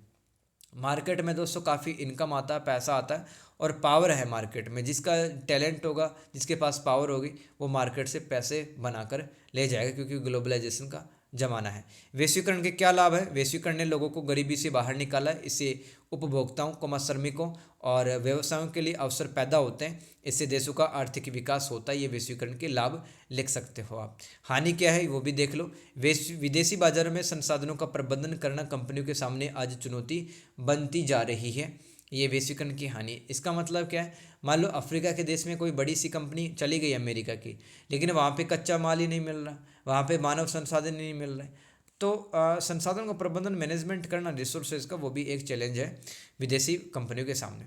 मार्केट में दोस्तों काफ़ी इनकम आता है, पैसा आता है और पावर है मार्केट में। जिसका टैलेंट होगा, जिसके पास पावर होगी, वो मार्केट से पैसे बनाकर ले जाएगा, क्योंकि ग्लोबलाइजेशन का जमाना है। वैश्वीकरण के क्या लाभ है, वैश्वीकरण ने लोगों को गरीबी से बाहर निकाला है। इससे उपभोक्ताओं श्रमिकों और व्यवसायों के लिए अवसर पैदा होते हैं। इससे देशों का आर्थिक विकास होता है। ये वैश्वीकरण के लाभ लिख सकते हो आप। हानि क्या है वो भी देख लो। विदेशी बाजारों में संसाधनों का प्रबंधन करना कंपनियों के सामने आज चुनौती बनती जा रही है। ये वैश्वीकरण की हानि। इसका मतलब क्या है, मान लो अफ्रीका के देश में कोई बड़ी सी कंपनी चली गई अमेरिका की, लेकिन वहाँ पे कच्चा माल ही नहीं मिल रहा, वहाँ पे मानव संसाधन नहीं मिल रहे, तो संसाधन का प्रबंधन मैनेजमेंट करना रिसोर्सेज का, वो भी एक चैलेंज है विदेशी कंपनियों के सामने।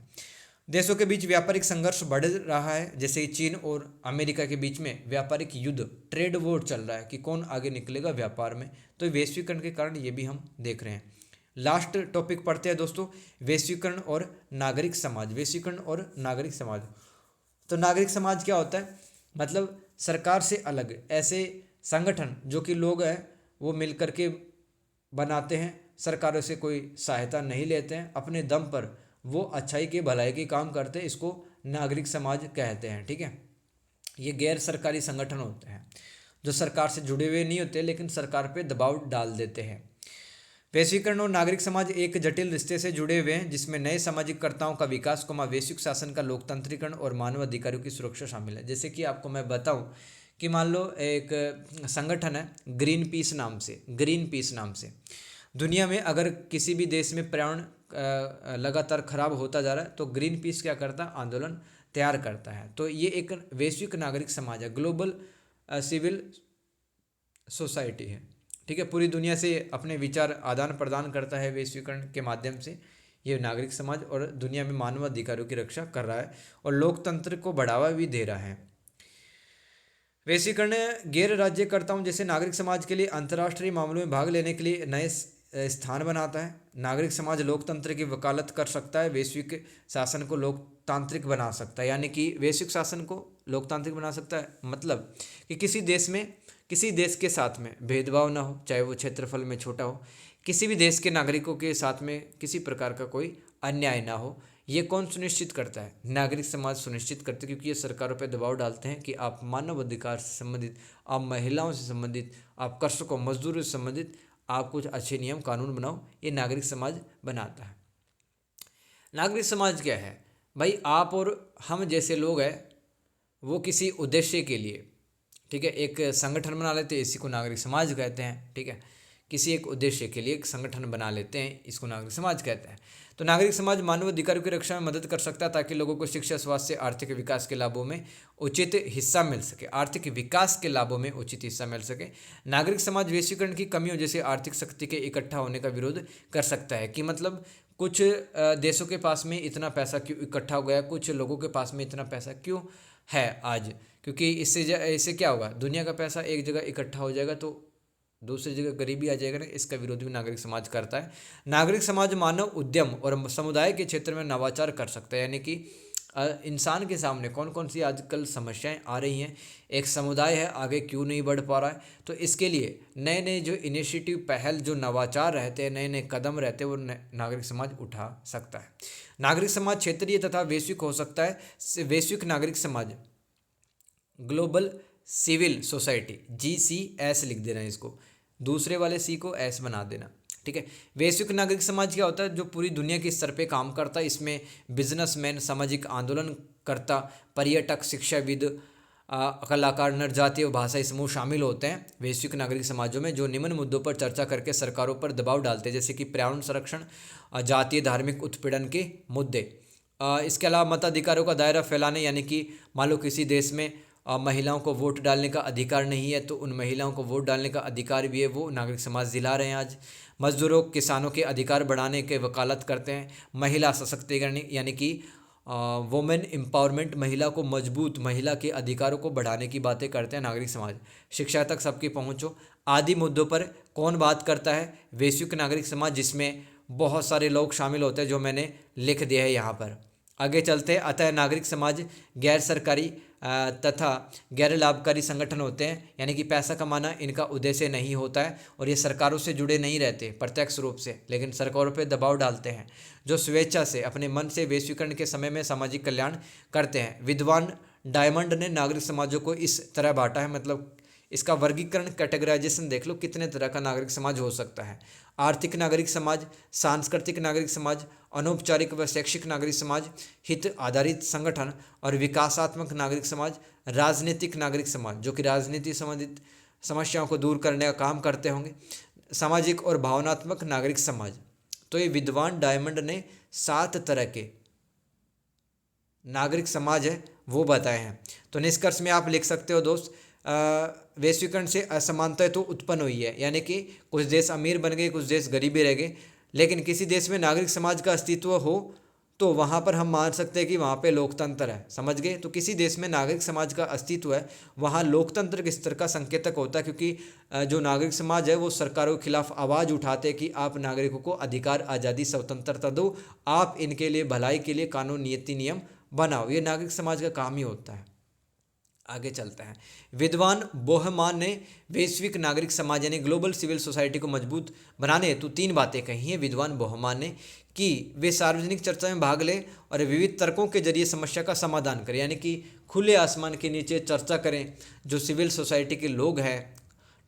देशों के बीच व्यापारिक संघर्ष बढ़ रहा है, जैसे कि चीन और अमेरिका के बीच में व्यापारिक युद्ध, ट्रेड वॉर चल रहा है कि कौन आगे निकलेगा व्यापार में। तो वैश्वीकरण के कारण ये भी हम देख रहे हैं। लास्ट टॉपिक पढ़ते हैं दोस्तों, वैश्वीकरण और नागरिक समाज। वैश्वीकरण और नागरिक समाज, तो नागरिक समाज क्या होता है, मतलब सरकार से अलग ऐसे संगठन जो कि लोग हैं वो मिल करके बनाते हैं, सरकारों से कोई सहायता नहीं लेते हैं, अपने दम पर वो अच्छाई के भलाई के काम करते हैं, इसको नागरिक समाज कहते हैं। ठीक है, ये गैर सरकारी संगठन होते हैं जो सरकार से जुड़े हुए नहीं होते लेकिन सरकार पे दबाव डाल देते हैं। वैश्वीकरण और नागरिक समाज एक जटिल रिश्ते से जुड़े हुए हैं जिसमें नए सामाजिक कर्ताओं का विकास, वैश्विक शासन का लोकतंत्रीकरण और मानव अधिकारों की सुरक्षा शामिल है। जैसे कि आपको मैं बताऊं कि मान लो एक संगठन है ग्रीन पीस नाम से, ग्रीन पीस नाम से दुनिया में अगर किसी भी देश में पर्यावरण लगातार खराब होता जा रहा है तो ग्रीन पीस क्या करता है, आंदोलन तैयार करता है। तो ये एक वैश्विक नागरिक समाज है, ग्लोबल सिविल सोसाइटी है। ठीक है, पूरी दुनिया से अपने विचार आदान प्रदान करता है वैश्वीकरण के माध्यम से ये नागरिक समाज, और दुनिया में मानव अधिकारों की रक्षा कर रहा है और लोकतंत्र को बढ़ावा भी दे रहा है। वैश्वीकरण गैर राज्यकर्ताओं जैसे नागरिक समाज के लिए अंतर्राष्ट्रीय मामलों में भाग लेने के लिए नए स्थान बनाता है। नागरिक समाज लोकतंत्र की वकालत कर सकता है, वैश्विक शासन को लोकतांत्रिक बना सकता है, यानी कि वैश्विक शासन को लोकतांत्रिक बना सकता है, मतलब कि किसी देश के साथ में भेदभाव ना हो, चाहे वो क्षेत्रफल में छोटा हो, किसी भी देश के नागरिकों के साथ में किसी प्रकार का कोई अन्याय ना हो। ये कौन सुनिश्चित करता है, नागरिक समाज सुनिश्चित करते हैं, क्योंकि ये सरकारों पर दबाव डालते हैं कि आप मानव अधिकार से संबंधित, आप महिलाओं से संबंधित, आप कृषकों मजदूरों से संबंधित आप कुछ अच्छे नियम कानून बनाओ। ये नागरिक समाज बनाता है। नागरिक समाज क्या है भाई, आप और हम जैसे लोग हैं वो किसी उद्देश्य के लिए, ठीक है, एक संगठन बना लेते हैं, इसी को नागरिक समाज कहते हैं। ठीक है, किसी एक उद्देश्य के लिए एक संगठन बना लेते हैं, इसको नागरिक समाज कहते हैं। तो नागरिक समाज मानव अधिकारों की रक्षा में मदद कर सकता है ताकि लोगों को शिक्षा, स्वास्थ्य, आर्थिक विकास के लाभों में उचित हिस्सा मिल सके, आर्थिक विकास के लाभों में उचित हिस्सा मिल सके। नागरिक समाज वैश्वीकरण की कमियों जैसे आर्थिक शक्ति के इकट्ठा होने का विरोध कर सकता है, कि मतलब कुछ देशों के पास में इतना पैसा क्यों इकट्ठा हो गया, कुछ लोगों के पास में इतना पैसा क्यों है आज, क्योंकि इससे क्या होगा, दुनिया का पैसा एक जगह इकट्ठा हो जाएगा तो दूसरी जगह गरीबी आ जाएगा ना। इसका विरोध भी नागरिक समाज करता है। नागरिक समाज मानव उद्यम और समुदाय के क्षेत्र में नवाचार कर सकता है, यानी कि इंसान के सामने कौन कौन सी आजकल समस्याएं आ रही हैं, एक समुदाय है आगे क्यों नहीं बढ़ पा रहा है, तो इसके लिए नए नए जो इनिशिएटिव, पहल, जो नवाचार रहते हैं, नए नए कदम रहते हैं, वो नागरिक समाज उठा सकता है। नागरिक समाज क्षेत्रीय तथा वैश्विक हो सकता है। वैश्विक नागरिक समाज, ग्लोबल सिविल सोसाइटी, GCS लिख देना इसको, दूसरे वाले C को S बना देना। ठीक है, वैश्विक नागरिक समाज क्या होता है, जो पूरी दुनिया के स्तर पे काम करता है। इसमें बिजनेसमैन, सामाजिक आंदोलनकर्ता, पर्यटक, शिक्षाविद, कलाकार, नरजातीय और भाषाई समूह शामिल होते हैं वैश्विक नागरिक समाजों में, जो निम्न मुद्दों पर चर्चा करके सरकारों पर दबाव डालते हैं, जैसे कि पर्यावरण संरक्षण, जातीय धार्मिक उत्पीड़न के मुद्दे। इसके अलावा मताधिकारों का दायरा फैलाने, यानी कि मान लो किसी देश में महिलाओं को वोट डालने का अधिकार नहीं है तो उन महिलाओं को वोट डालने का अधिकार भी है, वो नागरिक समाज दिला रहे हैं आज। मजदूरों, किसानों के अधिकार बढ़ाने के वकालत करते हैं। महिला सशक्तिकरण, यानी कि वुमेन एम्पावरमेंट, महिला को मजबूत, महिला के अधिकारों को बढ़ाने की बातें करते हैं नागरिक समाज। शिक्षा तक सबकी पहुँचो आदि मुद्दों पर कौन बात करता है, वैश्विक नागरिक समाज, जिसमें बहुत सारे लोग शामिल होते हैं जो मैंने लिख दिया है यहाँ पर। आगे चलते हैं। अतः नागरिक समाज गैर सरकारी तथा गैर लाभकारी संगठन होते हैं, यानी कि पैसा कमाना इनका उद्देश्य नहीं होता है और ये सरकारों से जुड़े नहीं रहते प्रत्यक्ष रूप से, लेकिन सरकारों पर दबाव डालते हैं, जो स्वेच्छा से अपने मन से वैश्वीकरण के समय में सामाजिक कल्याण करते हैं। विद्वान डायमंड ने नागरिक समाजों को इस तरह बांटा है, मतलब इसका वर्गीकरण, कैटेगराइजेशन देख लो कितने तरह का नागरिक समाज हो सकता है। आर्थिक नागरिक समाज, सांस्कृतिक नागरिक समाज, अनौपचारिक व शैक्षिक नागरिक समाज, हित आधारित संगठन और विकासात्मक नागरिक समाज, राजनीतिक नागरिक समाज, जो कि राजनीति संबंधित समस्याओं को दूर करने का काम करते होंगे, सामाजिक और भावनात्मक नागरिक समाज। तो ये विद्वान डायमंड ने 7 तरह के नागरिक समाज है वो बताए हैं। तो निष्कर्ष में आप लिख सकते हो दोस्त, वैश्वीकरण से असमानता तो उत्पन्न हुई है, यानी कि कुछ देश अमीर बन गए, कुछ देश गरीबी रह गए। लेकिन किसी देश में नागरिक समाज का अस्तित्व हो तो वहाँ पर हम मान सकते हैं कि वहाँ पे लोकतंत्र है। समझ गए? तो किसी देश में नागरिक समाज का अस्तित्व है, वहाँ लोकतंत्र के स्तर का संकेतक होता है, क्योंकि जो नागरिक समाज है वो सरकारों के खिलाफ आवाज़ उठाते हैं कि आप नागरिकों को अधिकार, आज़ादी, स्वतंत्रता दो, आप इनके लिए भलाई के लिए कानून, नीति, नियम बनाओ। ये नागरिक समाज का काम ही होता है। आगे चलते हैं। विद्वान बोहमान ने वैश्विक नागरिक समाज यानी ग्लोबल सिविल सोसाइटी को मजबूत बनाने हेतु 3 बातें कही हैं विद्वान बोहमान ने, कि वे सार्वजनिक चर्चा में भाग लें और विविध तर्कों के जरिए समस्या का समाधान करें, यानी कि खुले आसमान के नीचे चर्चा करें, जो सिविल सोसाइटी के लोग हैं,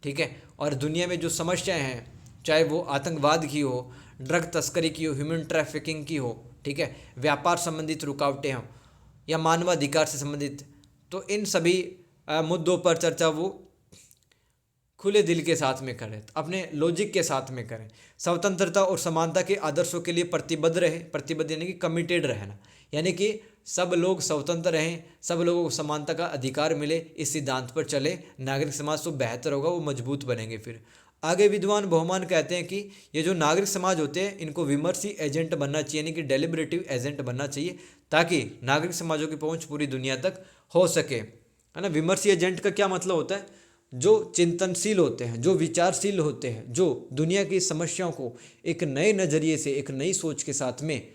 ठीक है, और दुनिया में जो समस्याएं हैं, चाहे वो आतंकवाद की हो, ड्रग तस्करी की हो, ह्यूमन ट्रैफिकिंग की हो, ठीक है, व्यापार संबंधित रुकावटें हों या मानवाधिकार से संबंधित, तो इन सभी मुद्दों पर चर्चा वो खुले दिल के साथ में करें, अपने लॉजिक के साथ में करें, स्वतंत्रता और समानता के आदर्शों के लिए प्रतिबद्ध रहे, प्रतिबद्ध यानी कि कमिटेड रहना, यानी कि सब लोग स्वतंत्र रहें, सब लोगों को समानता का अधिकार मिले, इस सिद्धांत पर चले, नागरिक समाज तो बेहतर होगा, वो मजबूत बनेंगे। फिर आगे विद्वान बहुमान कहते हैं कि ये जो नागरिक समाज होते हैं इनको विमर्शी एजेंट बनना चाहिए, यानी कि डेलिबरेटिव एजेंट बनना चाहिए, ताकि नागरिक समाजों की पहुंच पूरी दुनिया तक हो सके, है ना। विमर्शी एजेंट का क्या मतलब होता है? जो चिंतनशील होते हैं, जो विचारशील होते हैं, जो दुनिया की समस्याओं को एक नए नज़रिए से, एक नई सोच के साथ में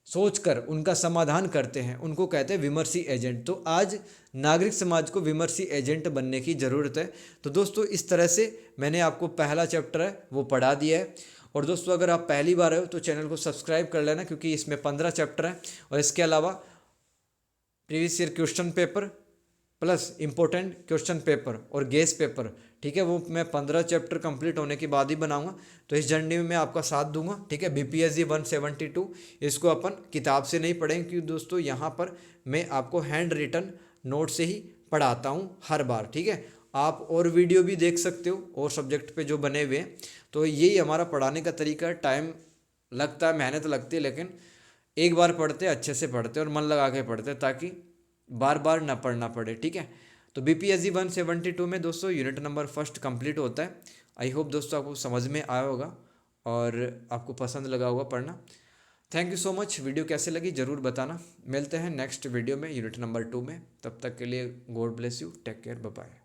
सोचकर उनका समाधान करते हैं, उनको कहते हैं विमर्शी एजेंट। तो आज नागरिक समाज को विमर्शी एजेंट बनने की ज़रूरत है। तो दोस्तों इस तरह से मैंने आपको पहला चैप्टर है वो पढ़ा दिया है। और दोस्तों अगर आप पहली बार हो तो चैनल को सब्सक्राइब कर लेना, क्योंकि इसमें 15 चैप्टर हैं और इसके अलावा previous year question paper plus important question paper और गेस पेपर, ठीक है, वो मैं 15 चैप्टर कंप्लीट होने के बाद ही बनाऊंगा। तो इस जर्नी में मैं आपका साथ दूंगा, ठीक है। BPSC 172 इसको अपन किताब से नहीं पढ़ेंगे, क्योंकि दोस्तों यहाँ पर मैं आपको हैंड रिटन नोट से ही पढ़ाता हूँ हर बार, ठीक है। आप और वीडियो भी देख सकते हो और सब्जेक्ट पे जो बने हुए हैं। तो यही हमारा पढ़ाने का तरीका है। टाइम लगता है, मेहनत लगती है, लेकिन एक बार पढ़ते अच्छे से पढ़ते और मन लगा के पढ़ते, ताकि बार बार ना पढ़ना पड़े, ठीक है। तो BPSC 172 में दोस्तों यूनिट नंबर 1 कंप्लीट होता है। आई होप दोस्तों आपको समझ में आया होगा और आपको पसंद लगा होगा पढ़ना। Thank you so much. Video कैसे लगी ज़रूर बताना। मिलते हैं नेक्स्ट वीडियो में यूनिट नंबर 2 में। तब तक के लिए God bless you, take care, bye bye.